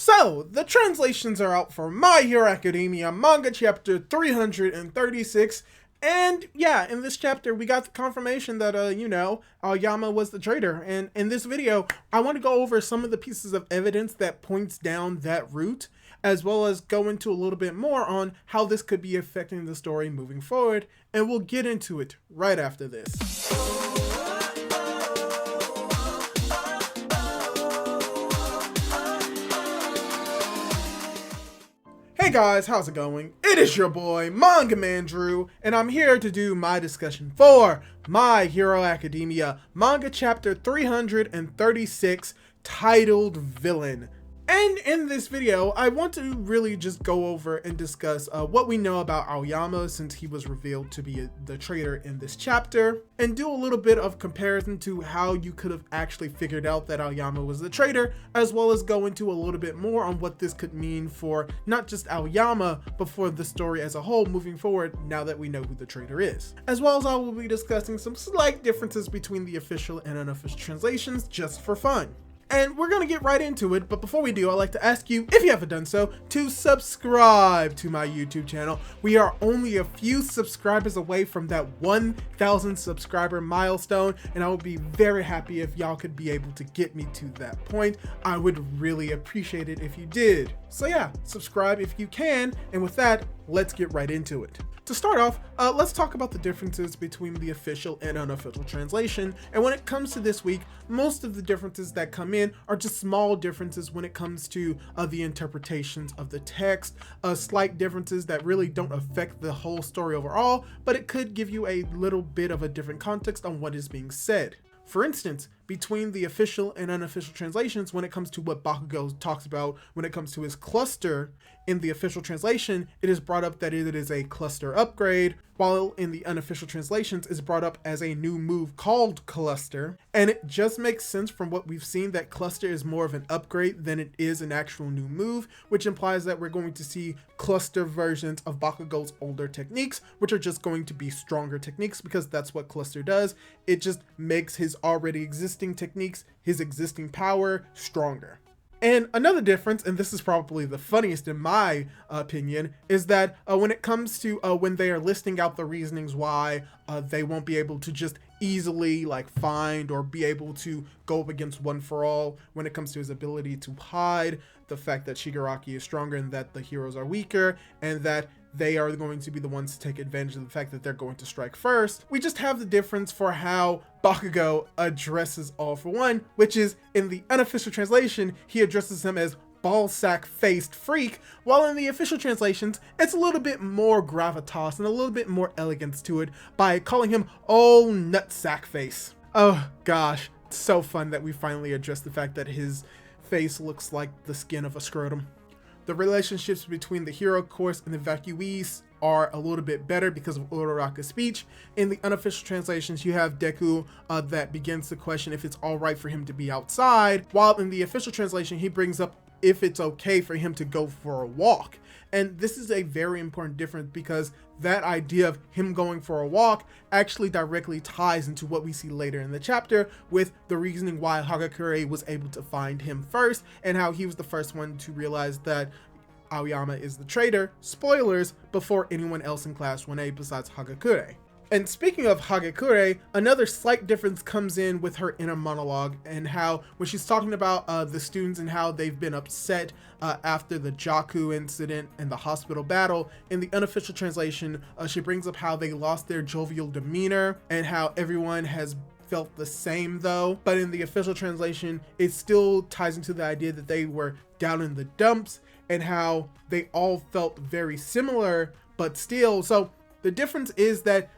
So, the translations are out for My Hero Academia manga chapter 336. And yeah, in this chapter, we got the confirmation that, Aoyama was the traitor. And in this video, I want to go over some of the pieces of evidence that points down that route, as well as go into a little bit more on how this could be affecting the story moving forward. And we'll get into it right after this. Hey guys, how's it going? It is your boy, Manga Man Drew, and I'm here to do my discussion for My Hero Academia manga chapter 336, titled Villain. And in this video, I want to really just go over and discuss what we know about Aoyama since he was revealed to be the traitor in this chapter, and do a little bit of comparison to how you could have actually figured out that Aoyama was the traitor, as well as go into a little bit more on what this could mean for not just Aoyama, but for the story as a whole moving forward now that we know who the traitor is. As well as I will be discussing some slight differences between the official and unofficial translations just for fun. And we're gonna get right into it, but before we do, I'd like to ask you, if you haven't done so, to subscribe to my YouTube channel. We are only a few subscribers away from that 1,000 subscriber milestone, and I would be very happy if y'all could be able to get me to that point. I would really appreciate it if you did. So yeah, subscribe if you can, and with that, let's get right into it. To start off, let's talk about the differences between the official and unofficial translation. And when it comes to this week, most of the differences that come in are just small differences when it comes to the interpretations of the text, slight differences that really don't affect the whole story overall, but it could give you a little bit of a different context on what is being said. For instance, between the official and unofficial translations, when it comes to what Bakugo talks about when it comes to his cluster, in the official translation, it is brought up that it is a cluster upgrade, while in the unofficial translations, it's brought up as a new move called cluster. And it just makes sense from what we've seen that cluster is more of an upgrade than it is an actual new move, which implies that we're going to see cluster versions of Bakugo's older techniques, which are just going to be stronger techniques because that's what cluster does. It just makes his already existing techniques, his existing power, stronger. And another difference, and this is probably the funniest in my opinion, is that when it comes to when they are listing out the reasonings why they won't be able to just easily find or be able to go up against One for All, when it comes to his ability to hide, the fact that Shigaraki is stronger and that the heroes are weaker, and that they are going to be the ones to take advantage of the fact that they're going to strike first. We just have the difference for how Bakugo addresses All for One, which is in the unofficial translation, he addresses him as ballsack-faced freak, while in the official translations, it's a little bit more gravitas and a little bit more elegance to it by calling him oh nutsack face. Oh gosh, it's so fun that we finally addressed the fact that his face looks like the skin of a scrotum. The relationships between the hero course and the evacuees are a little bit better because of Uraraka's speech. In the unofficial translations, you have Deku that begins to question if it's all right for him to be outside, while in the official translation, he brings up if it's okay for him to go for a walk. And this is a very important difference because that idea of him going for a walk actually directly ties into what we see later in the chapter with the reasoning why Hagakure was able to find him first and how he was the first one to realize that Aoyama is the traitor, spoilers, before anyone else in Class 1A besides Hagakure. And speaking of Hagakure, another slight difference comes in with her inner monologue and how when she's talking about the students and how they've been upset after the Jaku incident and the hospital battle. In the unofficial translation, she brings up how they lost their jovial demeanor and how everyone has felt the same though. But in the official translation, it still ties into the idea that they were down in the dumps and how they all felt very similar, but still. So the difference is that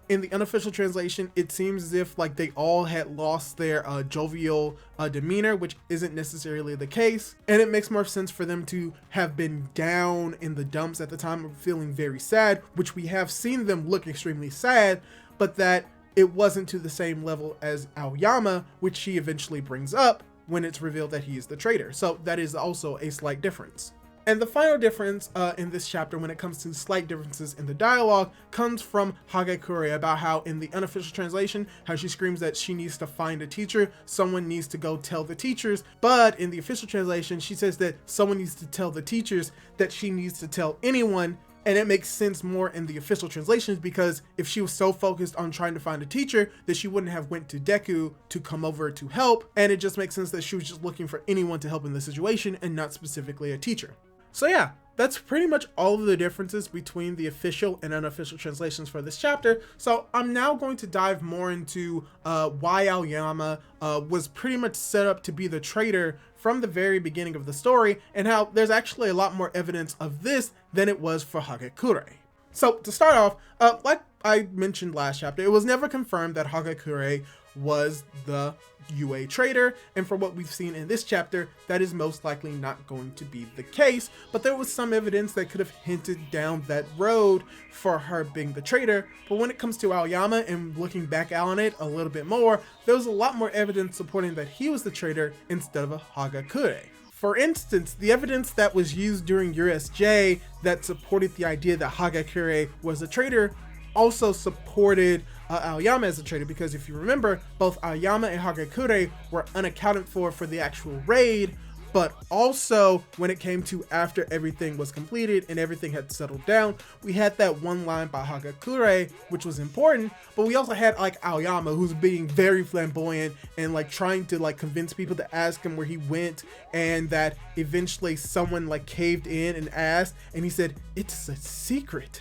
in the unofficial translation, it seems as if they all had lost their jovial demeanor, which isn't necessarily the case. And it makes more sense for them to have been down in the dumps at the time of feeling very sad, which we have seen them look extremely sad, but that it wasn't to the same level as Aoyama, which she eventually brings up when it's revealed that he is the traitor. So that is also a slight difference. And the final difference in this chapter, when it comes to slight differences in the dialogue, comes from Hagakure about how in the unofficial translation, how she screams that she needs to find a teacher, someone needs to go tell the teachers, but in the official translation, she says that someone needs to tell the teachers that she needs to tell anyone. And it makes sense more in the official translations, because if she was so focused on trying to find a teacher, that she wouldn't have went to Deku to come over to help. And it just makes sense that she was just looking for anyone to help in the situation and not specifically a teacher. So yeah, that's pretty much all of the differences between the official and unofficial translations for this chapter. So I'm now going to dive more into why Aoyama was pretty much set up to be the traitor from the very beginning of the story, and how there's actually a lot more evidence of this than it was for Hagakure. So to start off, like I mentioned last chapter, it was never confirmed that Hagakure was the UA traitor, and for what we've seen in this chapter, that is most likely not going to be the case, but there was some evidence that could have hinted down that road for her being the traitor. But when it comes to Aoyama and looking back on it a little bit more, there was a lot more evidence supporting that he was the traitor instead of a Hagakure. For instance, the evidence that was used during USJ that supported the idea that Hagakure was a traitor also supported Aoyama as a traitor, because if you remember, both Aoyama and Hagakure were unaccounted for the actual raid, but also when it came to after everything was completed and everything had settled down, we had that one line by Hagakure, which was important, but we also had like Aoyama, who's being very flamboyant and like trying to like convince people to ask him where he went, and that eventually someone like caved in and asked, and he said, "It's a secret."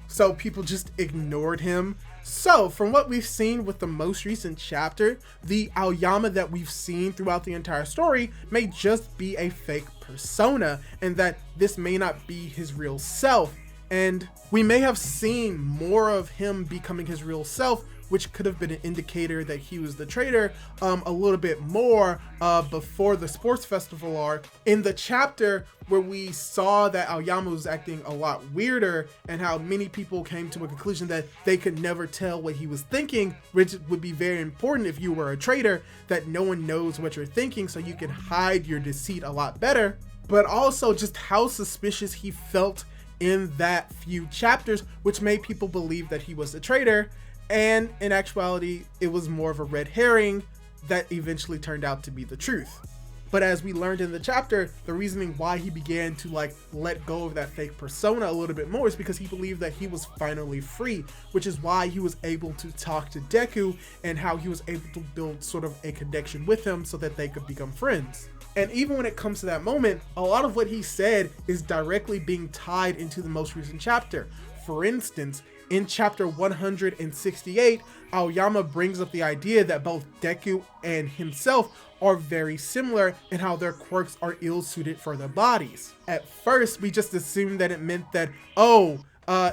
So people just ignored him. So from what we've seen with the most recent chapter, the Aoyama that we've seen throughout the entire story may just be a fake persona, and that this may not be his real self. And we may have seen more of him becoming his real self, which could have been an indicator that he was the traitor a little bit more before the sports festival arc. In the chapter where we saw that Aoyama was acting a lot weirder, and how many people came to a conclusion that they could never tell what he was thinking, which would be very important if you were a traitor, that no one knows what you're thinking so you can hide your deceit a lot better. But also just how suspicious he felt in that few chapters, which made people believe that he was a traitor. And in actuality, it was more of a red herring that eventually turned out to be the truth. But as we learned in the chapter, the reasoning why he began to like let go of that fake persona a little bit more is because he believed that he was finally free, which is why he was able to talk to Deku, and how he was able to build sort of a connection with him so that they could become friends. And even when it comes to that moment, a lot of what he said is directly being tied into the most recent chapter. For instance, in chapter 168, Aoyama brings up the idea that both Deku and himself are very similar, and how their quirks are ill-suited for their bodies. At first, we just assumed that it meant that,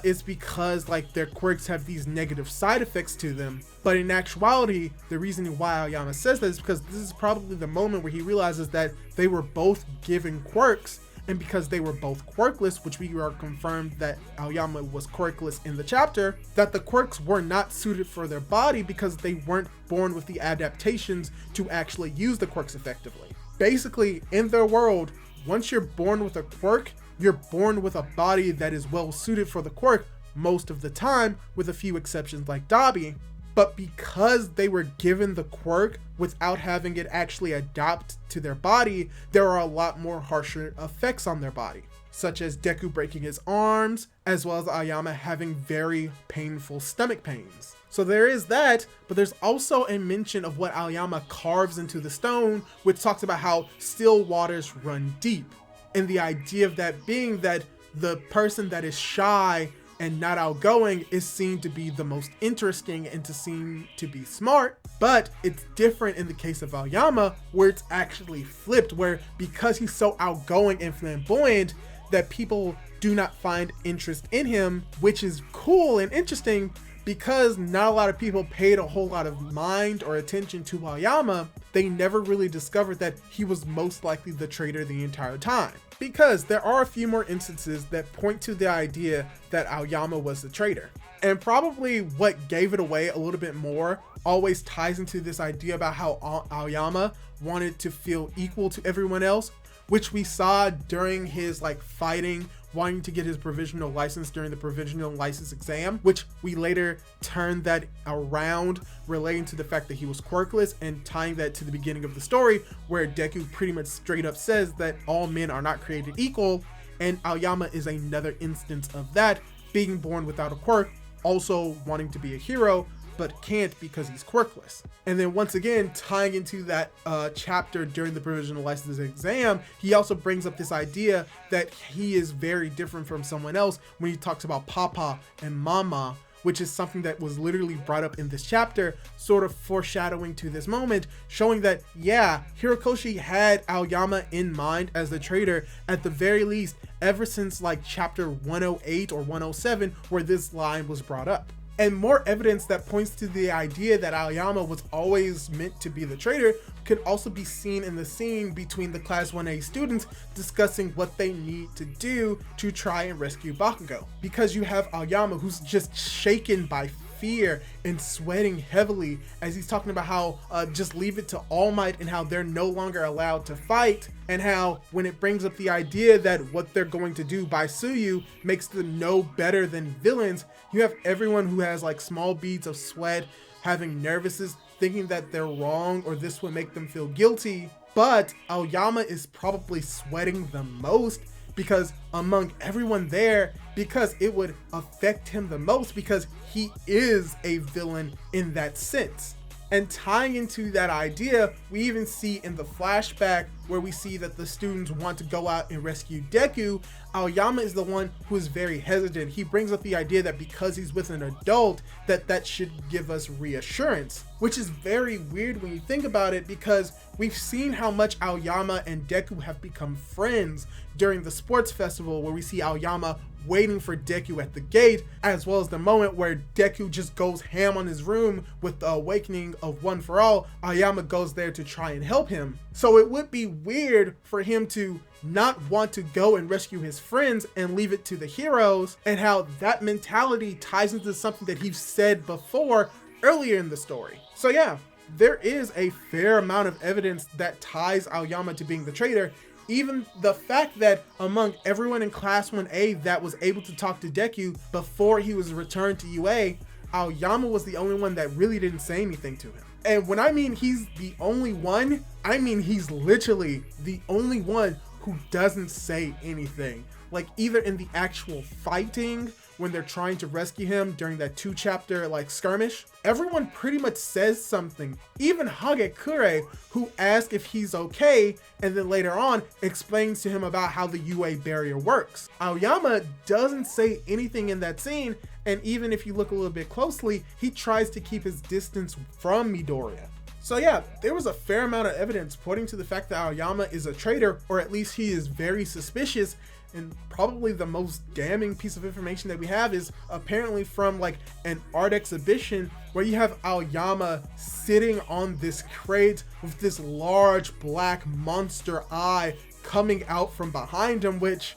it's because like their quirks have these negative side effects to them. But in actuality, the reason why Aoyama says that is because this is probably the moment where he realizes that they were both given quirks, and because they were both quirkless, which we are confirmed that Aoyama was quirkless in the chapter, that the quirks were not suited for their body because they weren't born with the adaptations to actually use the quirks effectively. Basically, in their world, once you're born with a quirk, you're born with a body that is well suited for the quirk most of the time, with a few exceptions like Dabi. But because they were given the quirk without having it actually adapt to their body, there are a lot more harsher effects on their body, such as Deku breaking his arms, as well as Aoyama having very painful stomach pains. So there is that, but there's also a mention of what Aoyama carves into the stone, which talks about how still waters run deep. And the idea of that being that the person that is shy and not outgoing is seen to be the most interesting and to seem to be smart. But it's different in the case of Aoyama, where it's actually flipped, where because he's so outgoing and flamboyant that people do not find interest in him, which is cool and interesting, because not a lot of people paid a whole lot of mind or attention to Aoyama. They never really discovered that he was most likely the traitor the entire time. Because there are a few more instances that point to the idea that Aoyama was the traitor. And probably what gave it away a little bit more always ties into this idea about how Aoyama wanted to feel equal to everyone else, which we saw during his like fighting, wanting to get his provisional license during the provisional license exam, which we later turned that around, relating to the fact that he was quirkless and tying that to the beginning of the story, where Deku pretty much straight up says that all men are not created equal, and Aoyama is another instance of that, being born without a quirk, also wanting to be a hero, but can't because he's quirkless. And then once again, tying into that chapter during the provisional license exam, he also brings up this idea that he is very different from someone else when he talks about Papa and Mama, which is something that was literally brought up in this chapter, sort of foreshadowing to this moment, showing that, yeah, Hirokoshi had Aoyama in mind as the traitor, at the very least, ever since like chapter 108 or 107, where this line was brought up. And more evidence that points to the idea that Aoyama was always meant to be the traitor could also be seen in the scene between the Class 1A students discussing what they need to do to try and rescue Bakugo. Because you have Aoyama, who's just shaken by fear and sweating heavily as he's talking about how just leave it to All Might and how they're no longer allowed to fight, and how when it brings up the idea that what they're going to do by Suyu makes them no better than villains, you have everyone who has like small beads of sweat having nervousness, thinking that they're wrong or this would make them feel guilty. But Aoyama is probably sweating the most because among everyone there, because it would affect him the most, because he is a villain in that sense. And tying into that idea, we even see in the flashback where we see that the students want to go out and rescue Deku, Aoyama is the one who is very hesitant. He brings up the idea that because he's with an adult, that should give us reassurance, which is very weird when you think about it, because we've seen how much Aoyama and Deku have become friends during the sports festival, where we see Aoyama waiting for Deku at the gate, as well as the moment where Deku just goes ham on his room with the awakening of One for All. Aoyama goes there to try and help him. So it would be weird for him to not want to go and rescue his friends and leave it to the heroes, and how that mentality ties into something that he's said before earlier in the story. So yeah, there is a fair amount of evidence that ties Aoyama to being the traitor. Even the fact that among everyone in Class 1A that was able to talk to Deku before he was returned to UA, Aoyama was the only one that really didn't say anything to him. And when I mean he's the only one, I mean he's literally the only one who doesn't say anything. Like either in the actual fighting, when they're trying to rescue him during that 2-chapter like skirmish, everyone pretty much says something. Even Hagekure, who asks if he's okay, and then later on explains to him about how the UA barrier works. Aoyama doesn't say anything in that scene, and even if you look a little bit closely, he tries to keep his distance from Midoriya. So yeah, there was a fair amount of evidence pointing to the fact that Aoyama is a traitor, or at least he is very suspicious. And probably the most damning piece of information that we have is apparently from like an art exhibition where you have Aoyama sitting on this crate with this large black monster eye coming out from behind him, which,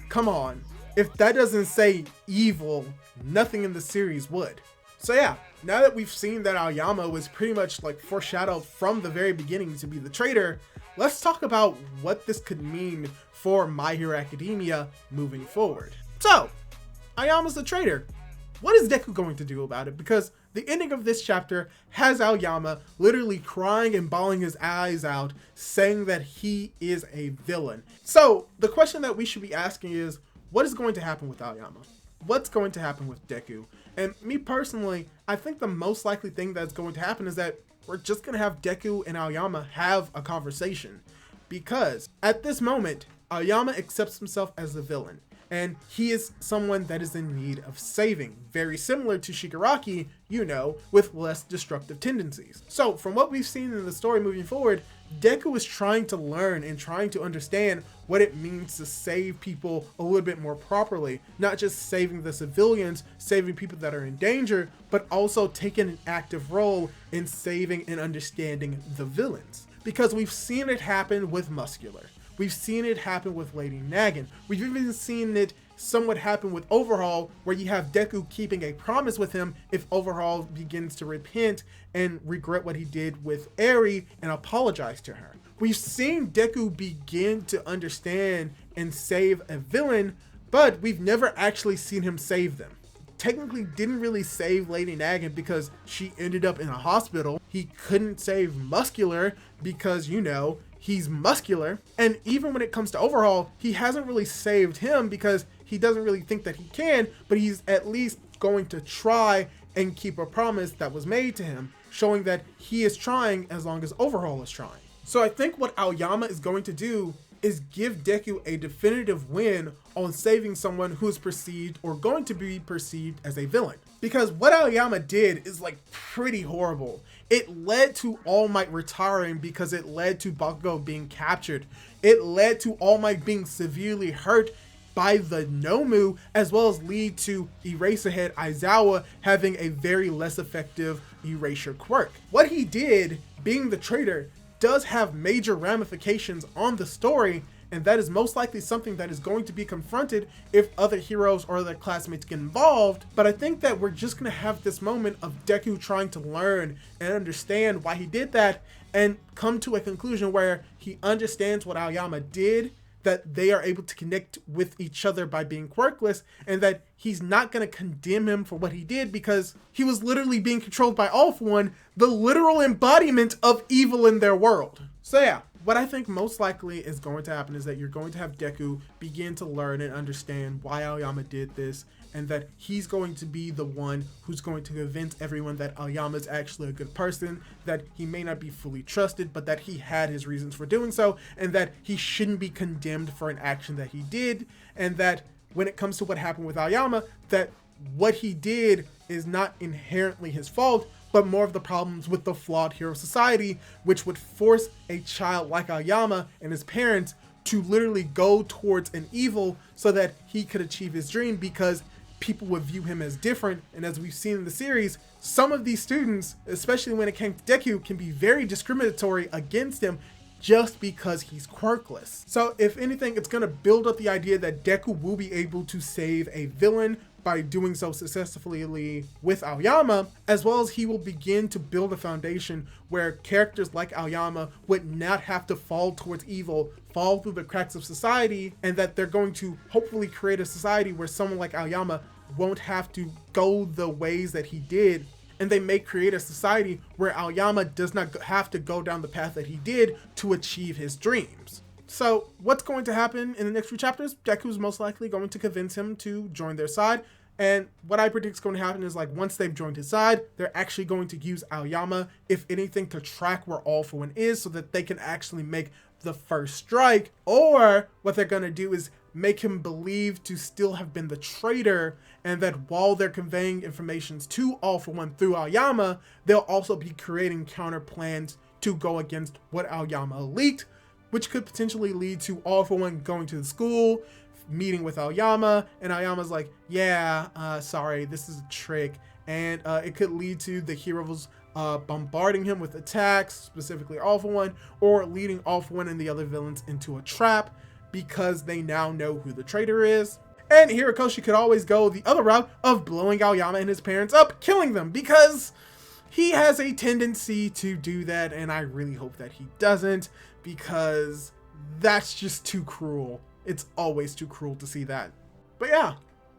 come on, if that doesn't say evil, nothing in the series would. So yeah, now that we've seen that Aoyama was pretty much like foreshadowed from the very beginning to be the traitor, let's talk about what this could mean for My Hero Academia moving forward. So, Aoyama's the traitor. What is Deku going to do about it? Because the ending of this chapter has Aoyama literally crying and bawling his eyes out, saying that he is a villain. So, the question that we should be asking is, what is going to happen with Aoyama? What's going to happen with Deku? And me personally, I think the most likely thing that's going to happen is that we're just going to have Deku and Aoyama have a conversation. Because at this moment, Aoyama accepts himself as the villain, and he is someone that is in need of saving, very similar to Shigaraki, you know, with less destructive tendencies. So from what we've seen in the story moving forward, Deku is trying to learn and trying to understand what it means to save people a little bit more properly, not just saving the civilians, saving people that are in danger, but also taking an active role in saving and understanding the villains. Because we've seen it happen with Muscular. We've seen it happen with Lady Nagin. We've even seen it somewhat happen with Overhaul, where you have Deku keeping a promise with him if Overhaul begins to repent and regret what he did with Eri and apologize to her. We've seen Deku begin to understand and save a villain, but we've never actually seen him save them. Technically didn't really save Lady Nagan because she ended up in a hospital. He couldn't save Muscular because, you know, he's muscular. And even when it comes to Overhaul, he hasn't really saved him because he doesn't really think that he can, but he's at least going to try and keep a promise that was made to him, showing that he is trying as long as Overhaul is trying. So I think what Aoyama is going to do is give Deku a definitive win on saving someone who is perceived or going to be perceived as a villain. Because what Aoyama did is like pretty horrible. It led to All Might retiring because it led to Bakugo being captured. It led to All Might being severely hurt by the Nomu, as well as lead to Eraserhead Aizawa having a very less effective erasure quirk. What he did, being the traitor, does have major ramifications on the story, and that is most likely something that is going to be confronted if other heroes or other classmates get involved. But I think that we're just going to have this moment of Deku trying to learn and understand why he did that and come to a conclusion where he understands what Aoyama did, that they are able to connect with each other by being quirkless, and that he's not going to condemn him for what he did because he was literally being controlled by All For One, the literal embodiment of evil in their world. So yeah, what I think most likely is going to happen is that you're going to have Deku begin to learn and understand why Aoyama did this, and that he's going to be the one who's going to convince everyone that Aoyama is actually a good person, that he may not be fully trusted, but that he had his reasons for doing so, and that he shouldn't be condemned for an action that he did, and that when it comes to what happened with Aoyama, that what he did is not inherently his fault, but more of the problems with the flawed hero society, which would force a child like Aoyama and his parents to literally go towards an evil so that he could achieve his dream, because people would view him as different. And as we've seen in the series, some of these students, especially when it came to Deku, can be very discriminatory against him just because he's quirkless. So if anything, it's going to build up the idea that Deku will be able to save a villain by doing so successfully with Aoyama, as well as he will begin to build a foundation where characters like Aoyama would not have to fall towards evil, fall through the cracks of society, and that they're going to hopefully create a society where someone like Aoyama won't have to go the ways that he did, and they may create a society where Aoyama does not have to go down the path that he did to achieve his dreams. So what's going to happen in the next few chapters? Deku's most likely going to convince him to join their side. And what I predict is going to happen is, like, once they've joined his side, they're actually going to use Aoyama, if anything, to track where All For One is so that they can actually make the first strike. Or what they're going to do is make him believe to still have been the traitor, and that while they're conveying information to All For One through Aoyama, they'll also be creating counter plans to go against what Aoyama leaked, which could potentially lead to All For One going to the school, meeting with Aoyama, and Aoyama's like, yeah, sorry, this is a trick. And it could lead to the heroes bombarding him with attacks, specifically All For One, or leading All For One and the other villains into a trap because they now know who the traitor is. And Hirokoshi could always go the other route of blowing Aoyama and his parents up, killing them, because he has a tendency to do that, and I really hope that he doesn't, because that's just too cruel. It's always too cruel to see that. But yeah,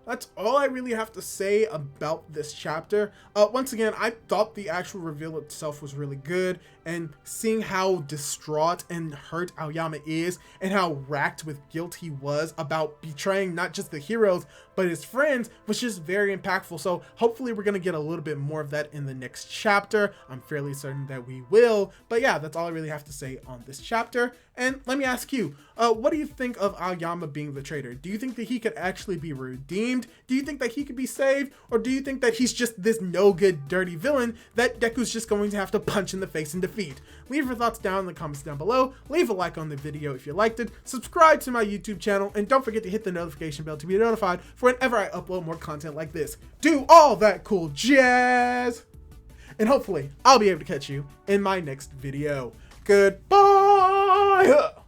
that's all I really have to say about this chapter. Once again, I thought the actual reveal itself was really good, and seeing how distraught and hurt Aoyama is, and how racked with guilt he was about betraying not just the heroes, but his friends, was just very impactful. So hopefully we're going to get a little bit more of that in the next chapter. I'm fairly certain that we will. But yeah, that's all I really have to say on this chapter. And let me ask you, what do you think of Aoyama being the traitor? Do you think that he could actually be redeemed? Do you think that he could be saved? Or do you think that he's just this no-good, dirty villain that Deku's just going to have to punch in the face and defeat? Leave your thoughts down in the comments down below. Leave a like on the video if you liked it. Subscribe to my YouTube channel, and don't forget to hit the notification bell to be notified for whenever I upload more content like this. Do all that cool jazz! And hopefully, I'll be able to catch you in my next video. Goodbye!